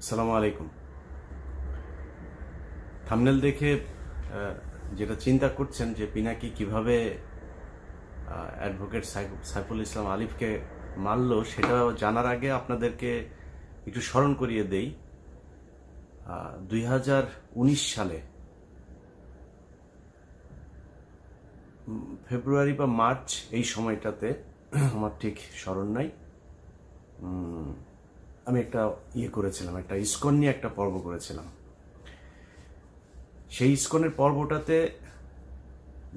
আসসালামু আলাইকুম। থাম্বনেল দেখে যেটা চিন্তা করছেন যে পিনাকি কিভাবে অ্যাডভোকেট সাইফুল ইসলাম আলিফকে মারল, সেটা জানার আগে আপনাদেরকে একটু স্মরণ করিয়ে দেই। 2019 সালে ফেব্রুয়ারি বা মার্চ, এই সময়টাতে আমার ঠিক স্মরণ নাই, আমি একটা করেছিলাম, একটা ইসকন নিয়ে একটা পর্ব করেছিলাম। সেই ইসকনের পর্বটাতে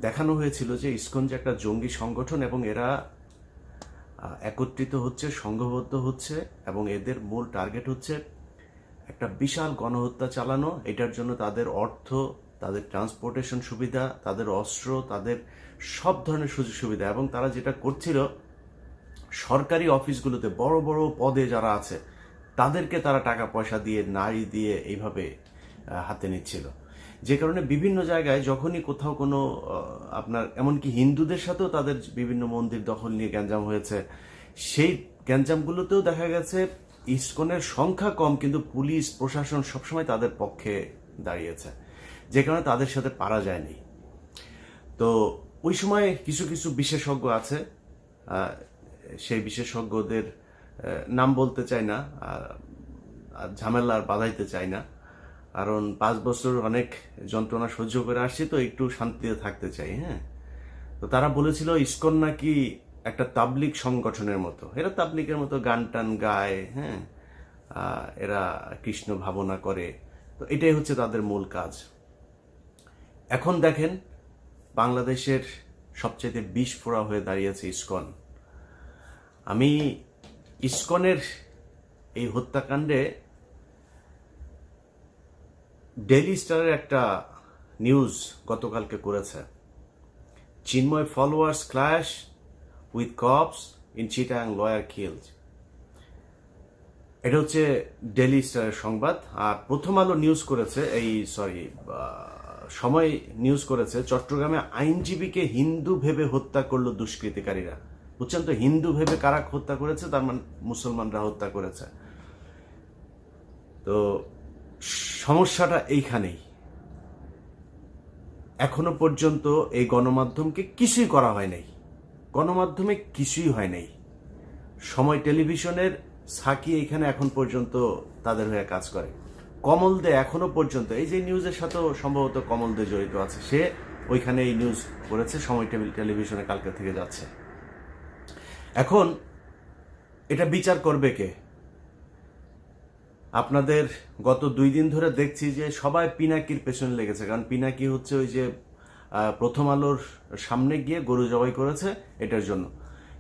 দেখানো হয়েছিল যে ইসকন যে একটা জঙ্গি সংগঠন এবং এরা একত্রিত হচ্ছে, সংঘবদ্ধ হচ্ছে এবং এদের মূল টার্গেট হচ্ছে একটা বিশাল গণহত্যা চালানো। এটার জন্য তাদের অর্থ, তাদের ট্রান্সপোর্টেশন সুবিধা, তাদের অস্ত্র, তাদের সব ধরনের সুযোগ সুবিধা, এবং তারা যেটা করছিল সরকারি অফিসগুলোতে বড় বড় পদে যারা আছে তাদেরকে তারা টাকা পয়সা দিয়ে, নারী দিয়ে এইভাবে হাতে নিচ্ছিল। যে কারণে বিভিন্ন জায়গায় যখনই কোথাও কোনো আপনার এমনকি হিন্দুদের সাথেও তাদের বিভিন্ন মন্দির দখল নিয়ে গ্যাঞ্জাম হয়েছে, সেই গ্যাঞ্জামগুলোতেও দেখা গেছে ইসকনের সংখ্যা কম কিন্তু পুলিশ প্রশাসন সবসময় তাদের পক্ষে দাঁড়িয়েছে, যে কারণে তাদের সাথে পারা যায়নি। তো ওই সময় কিছু কিছু বিশেষজ্ঞ আছে, সেই বিশেষজ্ঞদের নাম বলতে চাই না, ঝামেলা আর বাধাইতে চাই না, কারণ 5 বছর অনেক যন্ত্রণা সহ্য করে আসছি, তো একটু শান্তিতে থাকতে চাই। হ্যাঁ, তো তারা বলেছিল ইসকন নাকি একটা তাবলিগ সংগঠনের মতো, এরা তাবলিগের মতো গান টান গায়, হ্যাঁ, এরা কৃষ্ণ ভাবনা করে, তো এটাই হচ্ছে তাদের মূল কাজ। এখন দেখেন বাংলাদেশের সবচেয়ে বিস্ফোরা হয়ে দাঁড়িয়েছে ইসকন। আমি ইসকনের এই হত্যাকাণ্ডে ডেইলি স্টারের একটা নিউজ গতকালকে করেছে, Chinmoy followers clash with cops in Chittagong, lawyer killed. এটা হচ্ছে ডেইলি স্টারের সংবাদ। আর প্রথম আলো নিউজ করেছে, সময় নিউজ করেছে, চট্টগ্রামে আইনজীবীকে হিন্দু ভেবে হত্যা করলো দুষ্কৃতিকারীরা। বুঝছেন তো, হিন্দু ভেবে কারা হত্যা করেছে? তার মানে মুসলমানরা হত্যা করেছে। তো সমস্যাটা এইখানেই। এখনো পর্যন্ত এই গণমাধ্যমকে কিছুই করা হয় নাই, গণমাধ্যমে কিছুই হয় নাই। সময় টেলিভিশনের সাকি এইখানে এখন পর্যন্ত তাদের হয়ে কাজ করে। কমল দে এখনো পর্যন্ত, এই যে নিউজের সাথেও সম্ভবত কমল দে জড়িত আছে, সে ওইখানে এই নিউজ করেছে, সময় টেলিভিশনে কালকে থেকে যাচ্ছে। এখন এটা বিচার করবে কে? আপনাদের গত 2 দিন ধরে দেখছি যে সবাই পিনাকির পেছনে লেগেছে, কারণ পিনাকি হচ্ছে ওই যে প্রথম আলোর সামনে গিয়ে গরু জবাই করেছে, এটার জন্য।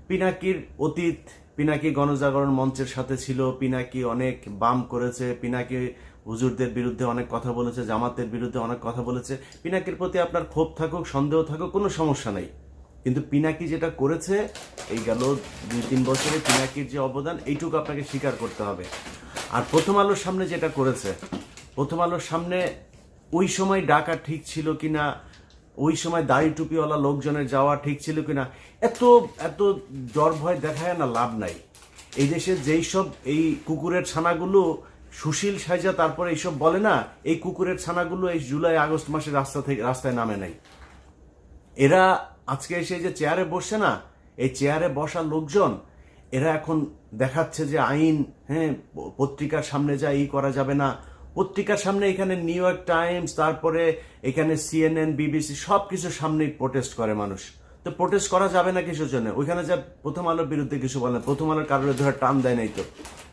পিনাকির অতীত, পিনাকি গণজাগরণ মঞ্চের সাথে ছিল, পিনাকি অনেক বাম করেছে, পিনাকি হুজুরদের বিরুদ্ধে অনেক কথা বলেছে, জামাতের বিরুদ্ধে অনেক কথা বলেছে। পিনাকির প্রতি আপনার ক্ষোভ থাকুক, সন্দেহ থাকুক, কোনো সমস্যা নেই, কিন্তু পিনাকি যেটা করেছে এই গেল 2-3 বছরে, পিনাকির যে অবদান এইটুকু আপনাকে স্বীকার করতে হবে। আর প্রথম আলোর সামনে যেটা করেছে, প্রথম আলোর সামনে ওই সময় ডাকা ঠিক ছিল কিনা, ওই সময় দাড়ি টুপিওয়ালা লোকজনের যাওয়া ঠিক ছিল কিনা, এত এত ডর ভয় দেখায় না, লাভ নাই। এই দেশের যেই সব এই কুকুরের ছানাগুলো সুশীল সাইজা তারপরে এইসব বলে না, এই কুকুরের ছানাগুলো এই জুলাই আগস্ট মাসে রাস্তায় নামে নাই। এরা আজকে এসে যে চেয়ারে বসছে না, এই চেয়ারে বসা লোকজন এরা এখন দেখাচ্ছে যে আইন, হ্যাঁ, পত্রিকার সামনে যা করা যাবে না। পত্রিকার সামনে এখানে নিউ ইয়র্ক টাইমস, তারপরে এখানে CNN, BBC সব কিছুর সামনেই প্রোটেস্ট করে মানুষ। তো প্রোটেস্ট করা যাবে না কিছুর জন্য? ওইখানে যা প্রথম আলোর বিরুদ্ধে কিছু বলে না, প্রথম আলোর কারোর ধরে টান দেয় নাই তো।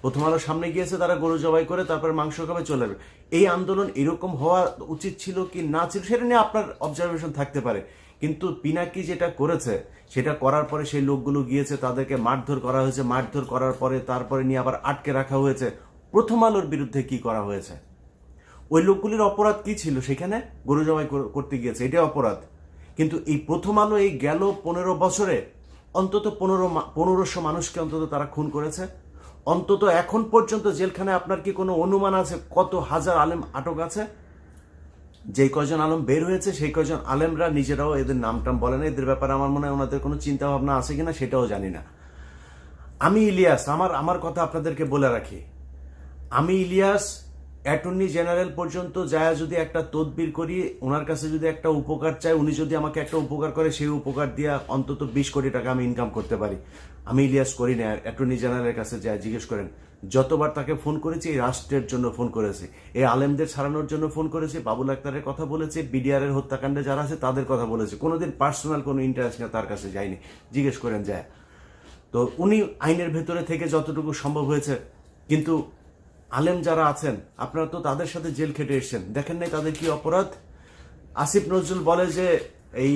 প্রথম আলোর সামনে গিয়েছে, তারা গরু জবাই করে তারপরে মাংস খাবে, চলে যাবে। এই আন্দোলন এরকম হওয়া উচিত ছিল কি না ছিল সেটা নিয়ে আপনার অবজারভেশন থাকতে পারে, কিন্তু পিনাকি যেটা করেছে সেটা করার পরে সেই লোকগুলো গিয়েছে, তাদেরকে মারধর করা হয়েছে, মারধর করার পরে তারপরে নিয়ে আবার আটকে রাখা হয়েছে। প্রথম আলোর বিরুদ্ধে কি করা হয়েছে? ওই লোকগুলির অপরাধ কি ছিল? সেখানে গরু জবাই করতে গিয়েছে, এটাই অপরাধ। কিন্তু এই প্রথম আলো এই গেল 15 বছরে অন্তত 1500 মানুষকে অন্তত তারা খুন করেছে। অন্তত এখন পর্যন্ত জেলখানায় আপনার কি কোনো অনুমান আছে কত হাজার আলেম আটক আছে? যেই কয়জন আলম বের হয়েছে সেই কয়জন আলেমরা নিজেরাও এদের নাম টাম বলে না। এদের ব্যাপারে আমার মনে হয় ওনাদের কোনো চিন্তা ভাবনা আছে কিনা সেটাও জানি না। আমি ইলিয়াস, আমার কথা আপনাদেরকে বলে রাখি, আমি ইলিয়াস অ্যাটর্নি জেনারেল পর্যন্ত যায় যদি একটা তদবির করি, ওনার কাছে যদি একটা উপকার চাই, উনি যদি আমাকে একটা উপকার করে, সেই উপকার দিয়ে অন্তত 20 কোটি টাকা আমি ইনকাম করতে পারি। আমি ইলিয়াস করি না। অ্যাটর্নি জেনারেলের কাছে যায় জিজ্ঞেস করেন, যতবার তাকে ফোন করেছি এই রাষ্ট্রের জন্য ফোন করেছি, এই আলেমদের ছাড়ানোর জন্য ফোন করেছি, বাবুল আক্তারের কথা বলেছি, বিডিআর এর হত্যাকাণ্ডে যারা আছে তাদের কথা বলেছি, কোনোদিন পার্সোনাল কোনো ইন্টারেস্ট নিয়ে তার কাছে যায়নি। জিজ্ঞেস করেন যায়। তো উনি আইনের ভেতরে থেকে যতটুকু সম্ভব হয়েছে, কিন্তু আলেম যারা আছেন আপনারা তো তাদের সাথে জেল খেটে এসেছেন, দেখেন নাই তাদের কি অপরাধ। আসিফ নজরুল বলে যে এই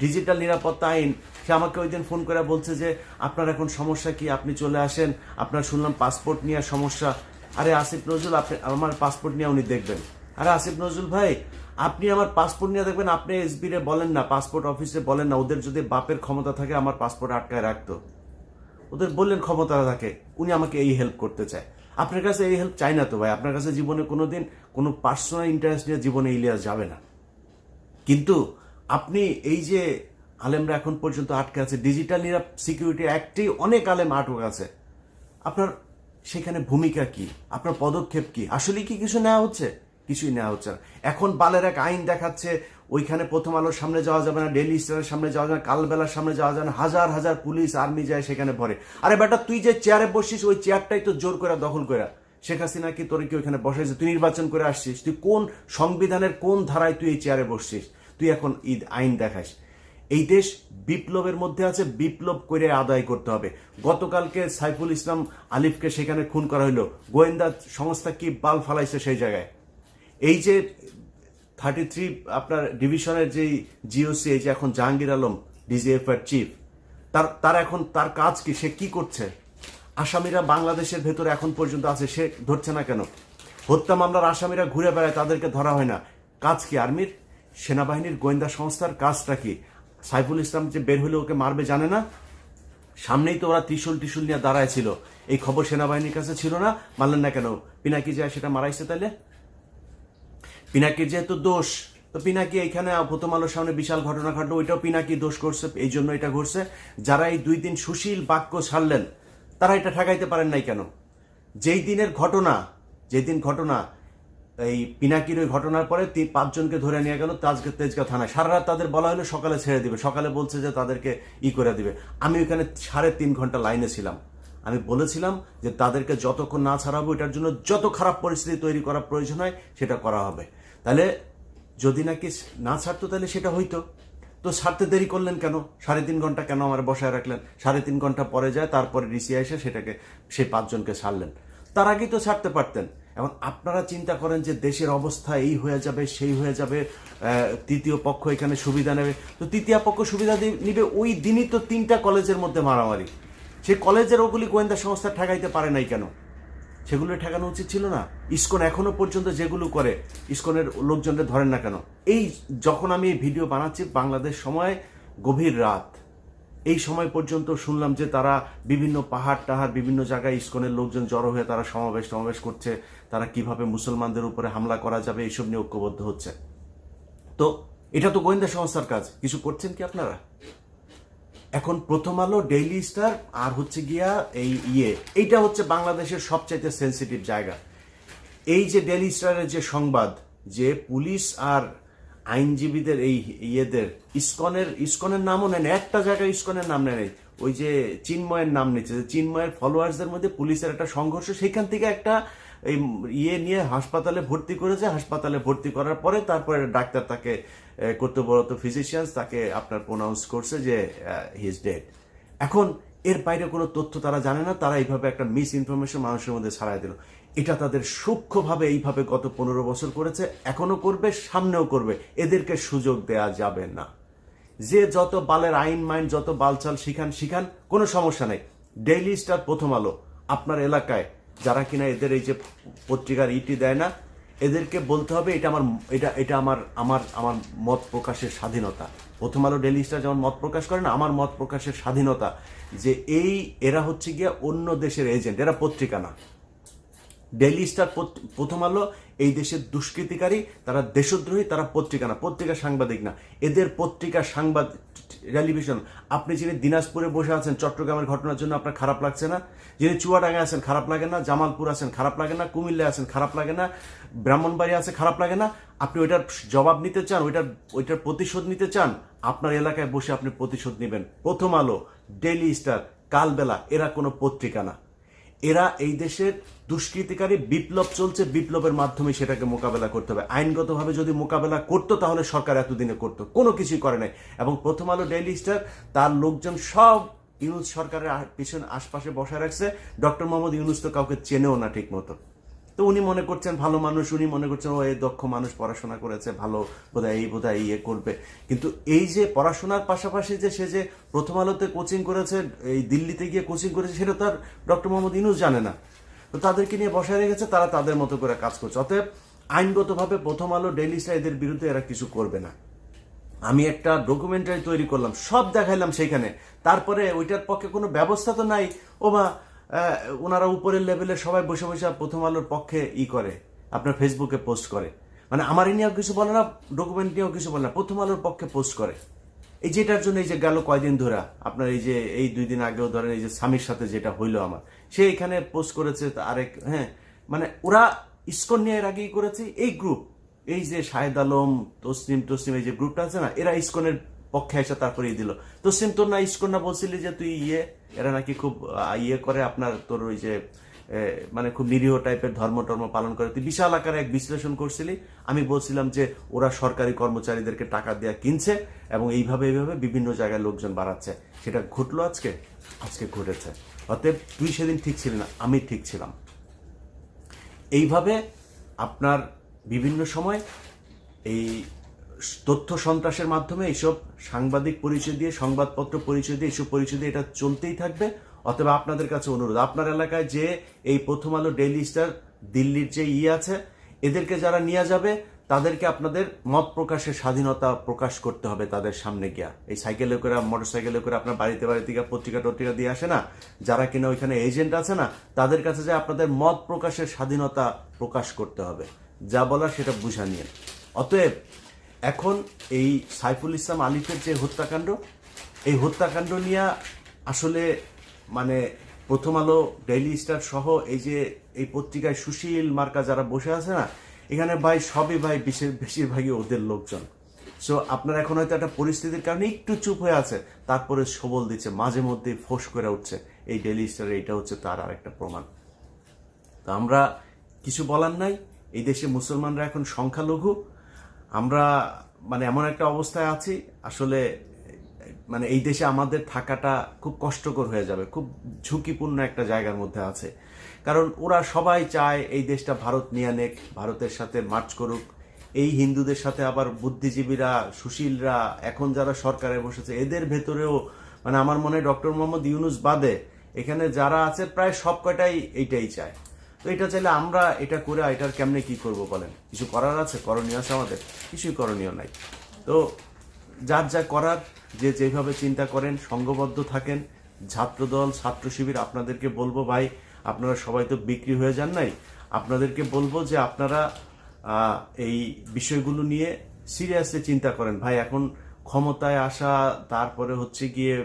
ডিজিটাল নিরাপত্তা আইন, সে আমাকে ওই দিন ফোন করে বলছে যে আপনার এখন সমস্যা কি, আপনি চলে আসেন, আপনার শুনলাম পাসপোর্ট নিয়ে সমস্যা। আরে আসিফ নজরুল, আপনি আমার পাসপোর্ট নিয়ে উনি দেখবেন। আরে আসিফ নজরুল ভাই, আপনি আমার পাসপোর্ট নিয়ে দেখবেন, আপনি এসবি রে বলেন না, পাসপোর্ট অফিসে বলেন না, ওদের যদি বাপের ক্ষমতা থাকে আমার পাসপোর্ট আটকায় রাখতো, ওদের বললেন ক্ষমতা থাকে, উনি আমাকে এই হেল্প করতে চায়। আপনার কাছে এই হেল্প চাই না তো ভাই, আপনার কাছে জীবনে কোনোদিন কোনো পার্সোনাল ইন্টারেস্ট নিয়ে জীবনে ইলিয়াস যাবে না। কিন্তু আপনি এই যে আলেমরা এখন পর্যন্ত আটকে আছে, ডিজিটাল সিকিউরিটি অ্যাক্টেই অনেক আলেম আটক আছে, আপনার সেখানে ভূমিকা কি, আপনার পদক্ষেপ কি, আসলে কি কিছু নেওয়া হচ্ছে? কিছুই নেওয়া হচ্ছে না। এখন বালের এক আইন দেখাচ্ছে ওইখানে প্রথম আলোর সামনে যাওয়া যাবে না, ডেইলি স্টারের সামনে যাওয়া যাবে না, কালবেলার সামনে যাওয়া যাবে না, হাজার হাজার পুলিশ আর্মি যায় সেখানে ভরে। আরে বেটা, তুই যে চেয়ারে বসছিস ওই চেয়ারটাই তো জোর করে দখল করে শেখ হাসিনা কি তোর কি ওইখানে বসাইছে? তুই নির্বাচন করে আসছিস, তুই কোন সংবিধানের কোন ধারায় তুই এই চেয়ারে বসছিস? তুই এখন আইন দেখাস। এই দেশ বিপ্লবের মধ্যে আছে, বিপ্লব করে আদায় করতে হবে। গতকালকে সাইফুল ইসলাম আলিফকে সেখানে খুন করা হইলো, গোয়েন্দা সংস্থা কি বাল ফালাইছে সেই জায়গায়। এই যে 33 আপনার ডিভিশনের যেই জিওসি, এই যে এখন জাহাঙ্গীর আলম ডিজিএফ এর চিফ, তার এখন তার কাজ কি, সে কি করছে? আসামিরা বাংলাদেশের ভেতরে এখন পর্যন্ত আছে, সে ধরছে না কেন? হত্যা মামলার আসামিরা ঘুরে বেড়ায়, তাদেরকে ধরা হয় না। কাজ কি আর্মির, সেনাবাহিনীর, গোয়েন্দা সংস্থার কাজটা কি? সাইফুল ইসলাম যে বের হলে ওকে মারবে জানে না? সামনেই তো ওরা ত্রিশূল নিয়ে দাঁড়ায় ছিল, এই খবর সেনাবাহিনীর কাছে ছিল না, মানলেন না কেন? পিনাকি যায় সেটা মারাইছে, তাইলে পিনাকির যেহেতু দোষ, তো পিনাকি এইখানে প্রথম আলোর সামনে বিশাল ঘটনা ঘটলো, ওইটাও পিনাকি দোষ করছে, এই জন্য এটা ঘটছে। যারা এই 2 দিন সুশীল বাক্য ছাড়লেন তারা এটা ঠেকাইতে পারেন নাই কেন? যেই দিনের ঘটনা, এই পিনাকির ওই ঘটনার পরে 5 জনকে ধরে নিয়ে গেল তেজগাঁও থানায়, সারা রাত তাদের বলা হলো সকালে ছেড়ে দিবে, সকালে বলছে যে তাদেরকে করে দিবে। আমি ওইখানে 3.5 ঘন্টা লাইনে ছিলাম, আমি বলেছিলাম যে তাদেরকে যতক্ষণ না ছাড়াবো, এটার জন্য যত খারাপ পরিস্থিতি তৈরি করা প্রয়োজন হয় সেটা করা হবে। তাহলে যদি নাকি না ছাড়তো তাহলে সেটা হইতো। তো ছাড়তে দেরি করলেন কেন? 3.5 ঘন্টা কেন আমার বসায় রাখলেন? 3.5 ঘন্টা পরে যায়, তারপরে ডিসি এসে সেটাকে সেই 5 জনকে ছাড়লেন, তার আগেই তো ছাড়তে পারতেন। এখন আপনারা চিন্তা করেন যে দেশের অবস্থা এই হয়ে যাবে, সেই হয়ে যাবে, তৃতীয় পক্ষ এখানে সুবিধা নেবে। তো তৃতীয় পক্ষ সুবিধা নিবে, ওই দিনই তো 3টা কলেজের মধ্যে মারামারি, সেই কলেজের ওগুলি গোয়েন্দা সংস্থা ঠেকাইতে পারে নাই কেন? সেগুলো ঠেকানো উচিত ছিল না? ইসকন এখনো পর্যন্ত যেগুলো করে, ইসকনের লোকজনদের ধরেন না কেন? এই যখন আমি এই ভিডিও বানাচ্ছি বাংলাদেশ সময় গভীর রাত, এই সময় পর্যন্ত শুনলাম যে তারা বিভিন্ন পাহাড় বিভিন্ন জায়গায় ইসকনের লোকজন জড়ো হয়ে তারা সমাবেশ করছে, তারা কিভাবে মুসলমানদের উপরে হামলা করা যাবে এইসব নিয়ে ঐক্যবদ্ধ হচ্ছে। তো এটা তো গোয়েন্দা সংস্থার কাজ, কিছু করছেন কি আপনারা? এখন প্রথম আলো, ডেইলি স্টার আর হচ্ছে গিয়া এইটা হচ্ছে বাংলাদেশের সবচাইতে সেন্সিটিভ জায়গা। এই যে ডেইলি স্টারের যে সংবাদ, যে পুলিশ আর আইনজীবীদের এই ইসকনের নামও নেন, একটা জায়গায় ইসকনের নাম নেয়, ওই যে চিন্ময়ের নাম নিচ্ছে, চিন্ময়ের ফলোয়ার্সদের মধ্যে পুলিশের একটা সংঘর্ষ, সেখান থেকে একটা এই নিয়ে হাসপাতালে ভর্তি করেছে। হাসপাতালে ভর্তি করার পরে তারপরে ডাক্তার তাকে, কর্তব্যরত ফিজিশিয়ানস তাকে আপনার প্রোনাউন্স করছে যে হি ইজ ডেড। এখন এর বাইরে কোনো তথ্য তারা জানে না, তারা এইভাবে একটা মিস ইনফরমেশন মানুষের মধ্যে ছড়াই দিল। এটা তাদের সূক্ষ্মভাবে এইভাবে গত 15 বছর করেছে, এখনো করবে, সামনেও করবে। এদেরকে সুযোগ দেয়া যাবে না। যে যত বালের আইন মাইন, যত বালচাল শিখান, কোনো সমস্যা নেই। ডেইলি স্টার, প্রথম আলো, আপনার এলাকায় যারা কিনা এদের এই যে পত্রিকার দেয় না, এদেরকে বলতে হবে এটা আমার মত প্রকাশের স্বাধীনতা। প্রথম আলো, ডেইলি স্টার যেমন মত প্রকাশ করে না, আমার মত প্রকাশের স্বাধীনতা। যে এরা হচ্ছে গিয়া অন্য দেশের এজেন্ট, এরা পত্রিকা না। ডেইলি স্টার, প্রথম আলো এই দেশের দুষ্কৃতিকারী, তারা দেশদ্রোহী, তারা পত্রিকা না, পত্রিকা সাংবাদিক না, এদের পত্রিকা সাংবাদিক টেলিভিশন। আপনি যিনি দিনাজপুরে বসে আছেন চট্টগ্রামের ঘটনার জন্য আপনার খারাপ লাগছে না? যিনি চুয়াডাঙ্গায় আছেন খারাপ লাগে না? জামালপুর আছেন খারাপ লাগে না? কুমিল্লায় আছেন খারাপ লাগে না? ব্রাহ্মণবাড়ি আছে খারাপ লাগে না? আপনি ওইটার জবাব নিতে চান, ওইটার প্রতিশোধ নিতে চান, আপনার এলাকায় বসে আপনি প্রতিশোধ নেবেন। প্রথম আলো, ডেইলি স্টার, কালবেলা এরা কোনো পত্রিকা না, এরা এই দেশের দুষ্কৃতিকারী। বিপ্লব চলছে, বিপ্লবের মাধ্যমে সেটাকে মোকাবেলা করতে হবে। আইনগতভাবে যদি মোকাবেলা করতো তাহলে সরকার এতদিনে করতো, কোনো কিছুই করে নাই। এবং প্রথম আলো, ডেইলি স্টার, তার লোকজন সব ইউনূস সরকারের পিছনে আশপাশে বসায় রাখছে। ডক্টর মোহাম্মদ ইউনূস তো কাউকে চেনেও না ঠিক মতো। তো উনি মনে করছেন ভালো মানুষ, উনি মনে করছেন ও এই দক্ষ মানুষ, পড়াশোনা করেছে, ভালো বোধহয় ইয়ে করবে। কিন্তু এই যে পড়াশোনার পাশাপাশি যে সে যে প্রথম আলোতে কোচিং করেছে, এই দিল্লিতে গিয়ে কোচিং করেছে, সেটা তো আর ডক্টর মোহাম্মদ ইউনূস জানে না। তো তাদেরকে নিয়ে বসায় রেখেছে, তারা তাদের মতো করে কাজ করছে। অতএব আইনগতভাবে প্রথম আলো, ডেইলি স্টার এদের বিরুদ্ধে এরা কিছু করবে না। আমি একটা ডকুমেন্টারি তৈরি করলাম, সব দেখাইলাম সেইখানে, তারপরে ওইটার পক্ষে কোনো ব্যবস্থা তো নাই। ওনারা উপরের লেভেলে সবাই বসে বসে প্রথম আলোর পক্ষে করে, আপনার ফেসবুকে পোস্ট করে, মানে আমার নিয়েও কিছু বলে না, ডকুমেন্ট নিয়েও কিছু বলে না, প্রথম আলোর পক্ষে পোস্ট করে। এই যেটার জন্য এই যে গেল কয়দিন ধরে আপনার এই 2 দিন আগেও ধরেন এই যে স্বামীর সাথে যেটা হইলো আমার, সে এখানে পোস্ট করেছে আরেক, হ্যাঁ, মানে ওরা ইসকন নিয়ে এর আগেই করেছে। এই গ্রুপ, এই যে শাহেদ আলম, তসলিম এই যে গ্রুপটা আছে না, এরা ইসকনের পক্ষে এসে তারপরে দিল। তসলিম, তোর না ইসকন না বলছিলি যে তুই এরা নাকি খুব করে, আপনার তোর ওই যে মানে খুব নিরীহ টাইপের ধর্ম পালন করে, তুই বিশাল আকারে এক বিশ্লেষণ করছিলি। আমি বলছিলাম যে ওরা সরকারি কর্মচারীদেরকে টাকা দেওয়া কিনছে এবং এইভাবে বিভিন্ন জায়গায় লোকজন বাড়াচ্ছে। সেটা ঘটলো আজকে ঘটেছে। অতএব তুই সেদিন ঠিক ছিলি না, আমি ঠিক ছিলাম। এইভাবে আপনার বিভিন্ন সময় এই তথ্য সন্ত্রাসের মাধ্যমে এইসব সাংবাদিক পরিচয় দিয়ে, সংবাদপত্র পরিচয় দিয়ে, এইসব পরিচয় দিয়ে এটা চলতেই থাকবে। অথবা আপনাদের কাছে অনুরোধ, আপনার এলাকায় যে এই প্রথম আলো, ডেইলি স্টার, দিল্লির যে আছে, এদেরকে যারা নিয়ে যাবে তাদেরকে আপনাদের মত প্রকাশের স্বাধীনতা প্রকাশ করতে হবে তাদের সামনে গিয়া। এই সাইকেলে করে, মোটর সাইকেলে করে আপনার বাড়িতে গিয়ে পত্রিকা দিয়ে আসে না, যারা কিনা ওইখানে এজেন্ট আছে না, তাদের কাছে যে আপনাদের মত প্রকাশের স্বাধীনতা প্রকাশ করতে হবে, যা বলার সেটা বুঝা নিয়ে। অতএব এখন এই সাইফুল ইসলাম আলিফের যে হত্যাকাণ্ড, এই হত্যাকাণ্ড নিয়ে আসলে মানে প্রথম আলো, ডেইলি স্টার সহ এই পত্রিকায় সুশীল মার্কা যারা বসে আছে না, এখানে ভাই সবই বেশিরভাগই ওদের লোকজন। সো আপনার এখন হয়তো একটা পরিস্থিতির কারণে একটু চুপ হয়ে আছে, তারপরে সবল দিচ্ছে, মাঝে মধ্যে ফোঁস করে উঠছে। এই ডেইলি স্টার এইটা হচ্ছে তার আর একটা প্রমাণ। তো আমরা কিছু বলার নাই, এই দেশে মুসলমানরা এখন সংখ্যালঘু। আমরা মানে এমন একটা অবস্থায় আছি, আসলে মানে এই দেশে আমাদের থাকাটা খুব কষ্টকর হয়ে যাবে, খুব ঝুঁকিপূর্ণ একটা জায়গার মধ্যে আছে। কারণ ওরা সবাই চায় এই দেশটা ভারত নিয়ে নেক, ভারতের সাথে মার্চ করুক। এই হিন্দুদের সাথে আবার বুদ্ধিজীবীরা, সুশীলরা, এখন যারা সরকারে বসেছে, এদের ভেতরেও মানে আমার মনে হয় ডক্টর মোহাম্মদ ইউনূস বাদে এখানে যারা আছে প্রায় সব কয়টাই এইটাই চায়। তো এটা চাইলে আমরা এটা করে এটার কেমনে কি করব বলেন? কিছু করার আছে? করণীয় আছে আমাদের? কিছুই করণীয় নাই। তো যার যা করার, যে যেভাবে চিন্তা করেন, সংঘবদ্ধ থাকেন। ছাত্রদল, ছাত্র শিবির, আপনাদেরকে বলবো ভাই, আপনারা সবাই তো বিক্রি হয়ে যান নাই, আপনাদেরকে বলবো যে আপনারা এই বিষয়গুলো নিয়ে সিরিয়াসলি চিন্তা করেন ভাই। এখন ক্ষমতায় আসা, তারপরে হচ্ছে গিয়ে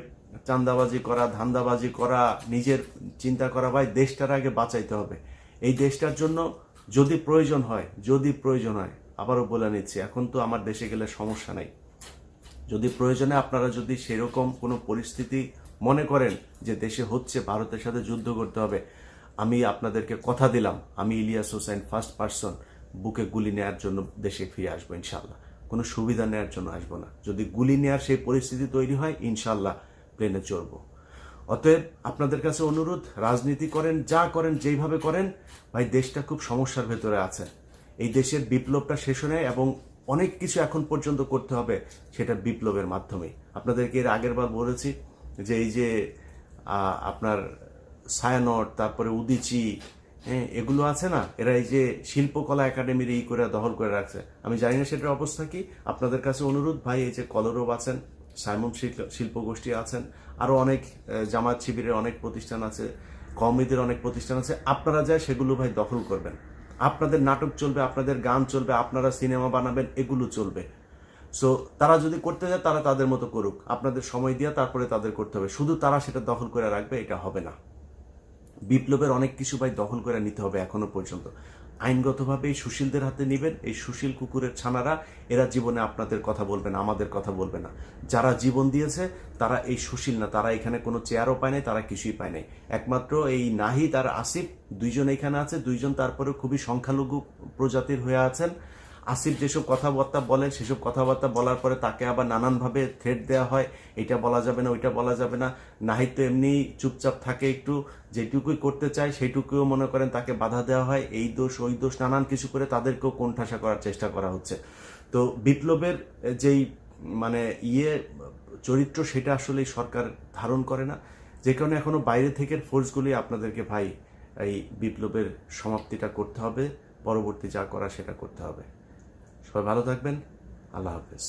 চাঁদাবাজি করা, ধান্দাবাজি করা, নিজের চিন্তা করা, ভাই দেশটার আগে বাঁচাইতে হবে। এই দেশটার জন্য যদি প্রয়োজন হয়, আবারও বলে নিচ্ছি, এখন তো আমার দেশে গেলে সমস্যা নাই, যদি প্রয়োজনে আপনারা যদি সেরকম কোনো পরিস্থিতি মনে করেন যে দেশে হচ্ছে, ভারতের সাথে যুদ্ধ করতে হবে, আমি আপনাদেরকে কথা দিলাম, আমি ইলিয়াস হোসেন ফার্স্ট পারসন বুকে গুলি নেওয়ার জন্য দেশে ফিরে আসবো ইনশাল্লাহ। কোনো সুবিধা নেওয়ার জন্য আসবো না। যদি গুলি নেওয়ার সেই পরিস্থিতি তৈরি হয়, ইনশাল্লাহ প্লেনে চড়বো। অতএব আপনাদের কাছে অনুরোধ, রাজনীতি করেন, যা করেন, যেইভাবে করেন, ভাই দেশটা খুব সমস্যার ভেতরে আছে। এই দেশের বিপ্লবটা শেষ হয় এবং অনেক কিছু এখন পর্যন্ত করতে হবে, সেটা বিপ্লবের মাধ্যমেই। আপনাদেরকে এর আগের বার বলেছি যে এই যে আপনার ছায়ানট, তারপরে উদিচি, এগুলো আছে না, এরা এই যে শিল্পকলা একাডেমির করে দখল করে রাখছে। আমি জানি না সেটার অবস্থা কি। আপনাদের কাছে অনুরোধ ভাই, এই যে কলরব আছেন, সাইমন শিল্প গোষ্ঠী আছেন, আরো অনেক জামাত শিবিরের অনেক প্রতিষ্ঠান আছে, কওমিদের অনেক প্রতিষ্ঠান আছে, আপনারা যায় সেগুলো ভাই দখল করবেন। আপনাদের নাটক চলবে, আপনাদের গান চলবে, আপনারা সিনেমা বানাবেন, এগুলো চলবে। সো তারা যদি করতে যায় তারা তাদের মতো করুক, আপনাদের সময় দিয়ে তারপরে তাদের করতে হবে। শুধু তারা সেটা দখল করে রাখবে, এটা হবে না। বিপ্লবের অনেক কিছু ভাই দখল করে নিতে হবে। এখনো পর্যন্ত আইনগতভাবে এই সুশীলদের হাতে নেবেন। এই সুশীল কুকুরের ছানারা, এরা জীবনে আপনাদের কথা বলবে না, আমাদের কথা বলবে না। যারা জীবন দিয়েছে তারা এই সুশীল না, তারা এখানে কোনো চেয়ারও পায় নাই, তারা কিছুই পায় নাই। একমাত্র এই নাহিদ আর আসিফ দুইজন এখানে আছে, দুইজন তারপরে খুবই সংখ্যালঘু প্রজাতির হয়ে আছেন। আসিফ যেসব কথাবার্তা বলেন সেসব কথাবার্তা বলার পরে তাকে আবার নানানভাবে থ্রেট দেওয়া হয়, এটা বলা যাবে না, ওইটা বলা যাবে না। নাহিদ তো এমনি চুপচাপ থাকে, একটু যেটুকুই করতে চায় সেইটুকুও মনে করেন তাকে বাধা দেওয়া হয়, এই দোষ ওই দোষ নানান কিছু করে তাদেরকেও কোণঠাসা করার চেষ্টা করা হচ্ছে। তো বিপ্লবের যেই মানে চরিত্র সেটা আসলে সরকার ধারণ করে না, যে কারণে এখনো বাইরে থেকে ফোর্সগুলি আপনাদেরকে ভাই এই বিপ্লবের সমাপ্তিটা করতে হবে, পরবর্তী যা করা সেটা করতে হবে। সবাই ভালো থাকবেন, আল্লাহ হাফেজ।